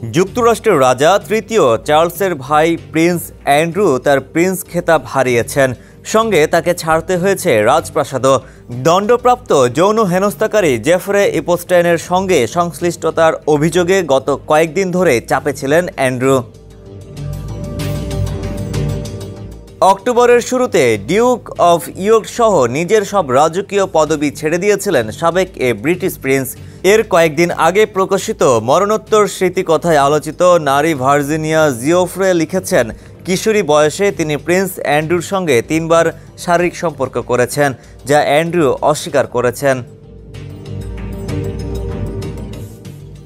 যুক্তরাষ্ট্রের রাজা তৃতীয় চার্লসের ভাই প্রিন্স অ্যান্ড্রু তার প্রিন্স খেতাব হারিয়েছেন। সঙ্গে তাকে ছাড়তে হয়েছে রাজপ্রাসাদও। দণ্ডপ্রাপ্ত যৌন হেনস্থাকারী জেফরে ইপস্টাইনের সঙ্গে সংশ্লিষ্টতার অভিযোগে গত কয়েকদিন ধরে চাপে ছিলেন অ্যান্ড্রু। অক্টোবরের শুরুতে ডিউক অফ ইয়র্ক সহ নিজের সব রাজকীয় পদবি ছেড়ে দিয়েছিলেন সাবেক ব্রিটিশ প্রিন্স। এর কয়েকদিন আগে প্রকাশিত মরণোত্তর স্মৃতিকথায় আলোচিত নারী ভার্জিনিয়া জিওফ্রে লিখেছেন, কিশোরী বয়সে তিনি প্রিন্স অ্যান্ড্রুর সঙ্গে 3 বার শারীরিক সম্পর্ক করেছেন, যা অ্যান্ড্রু অস্বীকার করেছেন।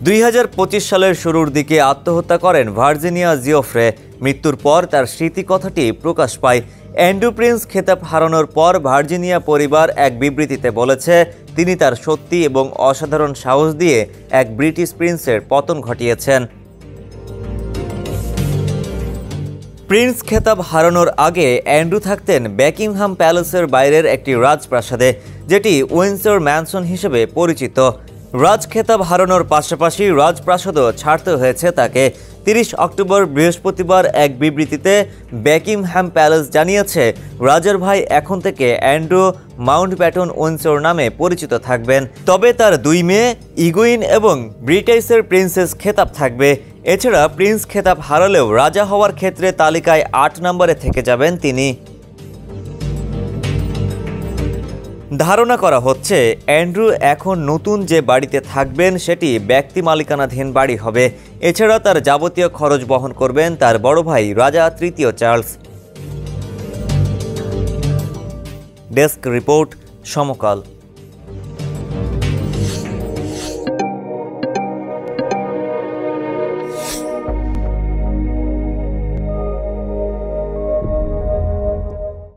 2025 সালের শুরুর দিকে আত্মহত্যা করেন ভার্জিনিয়া জিওফ্রে। মৃত্যুর পর তার স্মৃতিকথাটি প্রকাশ পায়। অ্যান্ড্রু প্রিন্স খেতাব হারানোর পর ভার্জিনিয়া পরিবার এক বিবৃতিতে বলেছে, তিনি তার সত্যি এবং অসাধারণ সাহস দিয়ে এক ব্রিটিশ প্রিন্সের পতন ঘটিয়েছেন। প্রিন্স খেতাব হারানোর আগে অ্যান্ড্রু থাকতেন বাকিংহাম প্যালেসের বাইরের একটি রাজপ্রাসাদে, যেটি উইন্ডসর ম্যানসন হিসেবে পরিচিত। রাজ খেতাব হারানোর পাশাপাশি রাজপ্রাসাদও ছাড়তে হয়েছে তাকে। 30 অক্টোবর বৃহস্পতিবার এক বিবৃতিতে বাকিংহাম প্যালেস জানিয়েছে, রাজার ভাই এখন থেকে অ্যান্ড্রু মাউন্টব্যাটেন উইন্ডসর নামে পরিচিত থাকবেন। তবে তার 2 মেয়ে ইগুইন এবং ব্রিটাইসের প্রিন্সেস খেতাব থাকবে। এছাড়া প্রিন্স খেতাব হারালেও রাজা হওয়ার ক্ষেত্রে তালিকায় 8 নম্বরে থেকে যাবেন তিনি। ধারণা করা হচ্ছে অ্যান্ড্রু এখন নতুন যে বাড়িতে থাকবেন সেটি ব্যক্তি মালিকানাধীন বাড়ি হবে। এছাড়া তার যাবতীয় খরচ বহন করবেন তার বড় ভাই রাজা তৃতীয় চার্লস। ডেস্ক রিপোর্ট, সমকাল।